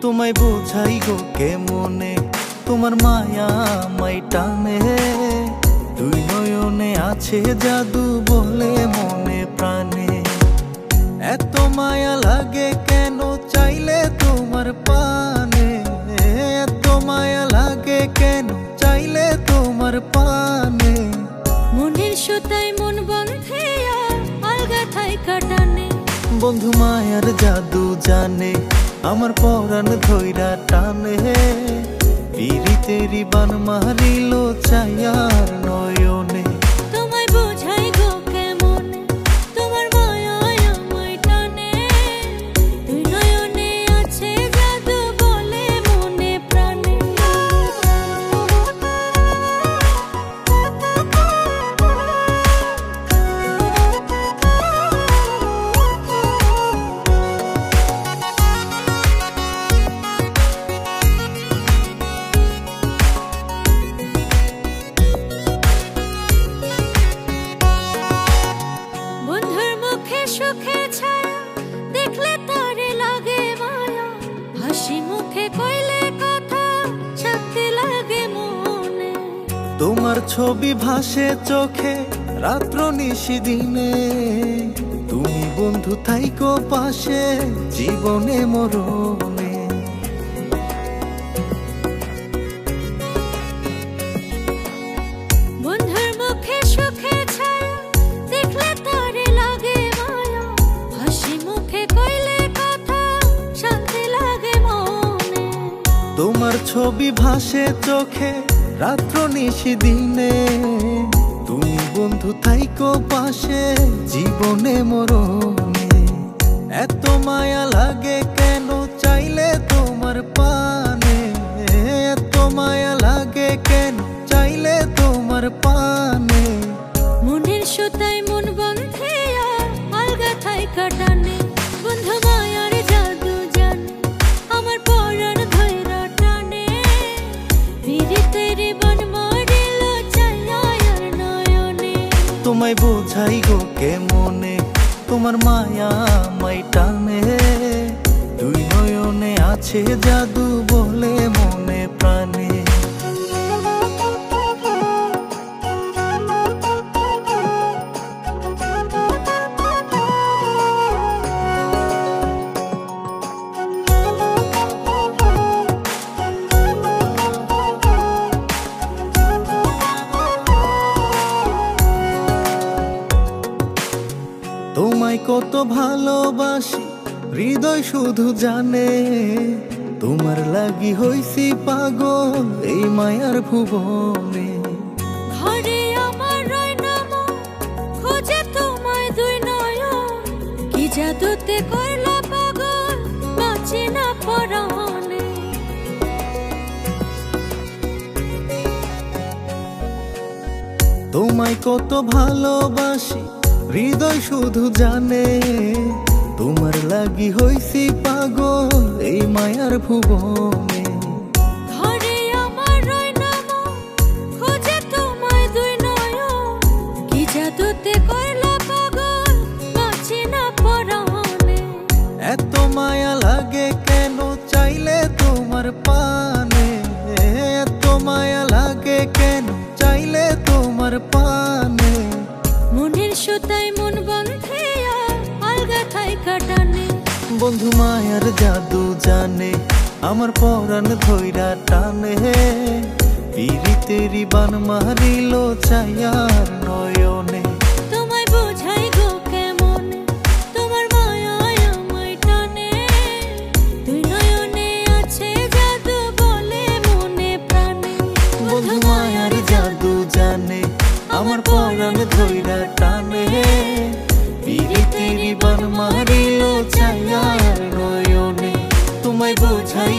তোমায় বোঝাই গো কেমনে, তোমার মায়া আমায় টানে। দুই নয়নে আছে জাদু বলে মনে প্রাণে। এত মায়া লাগে কেন চাইলে তোমার পানে, এত মায়া লাগে কেন চাইলে তোমার পানে। মনের সুতায় মন বন্ধে আলগা থাইকা টানে। বন্ধু মায়ার জাদু জানে, আমার পরাণ ধইরা টানে। পিরিতেরি বান মারিল ছায়ার নয়নে। তোমায় বোঝাই গো কেমনে, তোমার মায়া আমায় টানে। দুই নয়নে আছে জাদু বলে মনে প্রাণে। সুখে ছায়া দেখলে তারে লাগে মায়া, হাসি মুখে কইলে কথা শান্তি লাগে মনে। তোমার ছবি ভাসে চোখে রাত্র নিশি দিনে। তুমি বন্ধু থাইকো পাশে জীবনে মরণে। বন্ধুর মুখে সুখে ছায়া দেখলে তারে লাগে মায়া, হাসি মুখে কইলে কথা শান্তি লাগে মনে। তোমার ছবি ভাসে চোখে রাত্র নিশি দিনে। তুমি বন্ধু থাইকো পাশে জীবনে মরণে। এত মায়া লাগে কেন চাইলে তোমার পানে, এত মায়া লাগে কেন চাইলে তোমার পানে। মনের সুতায় মন বন্ধে আলগা থাইকা টানে। বন্ধু মায়ার জাদু জানে, আমার পরাণ ধইরা টানে। পিরিতেরি বান মারিল ছায়ার নয়নে। তোমায় বোঝাই গো কেমনে, তোমার মায়া আমায় টানে। দুই নয়নে আছে জাদু বলে মনে প্রাণে। তোমায় কত ভালোবাসি হৃদয় শুধু জানে। তোমার লাগি হইছি পাগল এই মায়ার ভুবনে। ঘরে আমার রয় নাম খোঁজে তোমায় দুই নয়ন। কি জাদুতে কইলা পাগল বাঁচি না পরাণে। তোমায় কত ভালোবাসি হৃদয় শুধু জানে। তোমার লাগি হইছি পাগল এই মায়ার ভুবনে। ঘরে আমার রয় নাম খোঁজে তোমায় দুই নয়ন। কি জাদুতে কইলা পাগল বাঁচি না পরাণে। এত মায়া লাগে কেন চাইলে তোমার পানে, এত মায়া লাগে কেন চাইলে তোমার পানে। মনের সুতায় মন বন্ধে আলগা থাইকা টানে। বন্ধু মায়ার জাদু জানে, আমার পরাণ ধইরা টানে। পিরিতেরি বান মারিল ছায়ার নয়নে। তোমায় বোঝাই গো কেমনে, তোমার মায়া আমায় টানে। দুই নয়নে আছে জাদু বলে মনে প্রাণে। বন্ধু মায়ার জাদু জানে, আমার পরাণ ধইরা টানে। পিরিতেরি বান মারিল ছায়ার নয়নে। তোমায় বোঝাই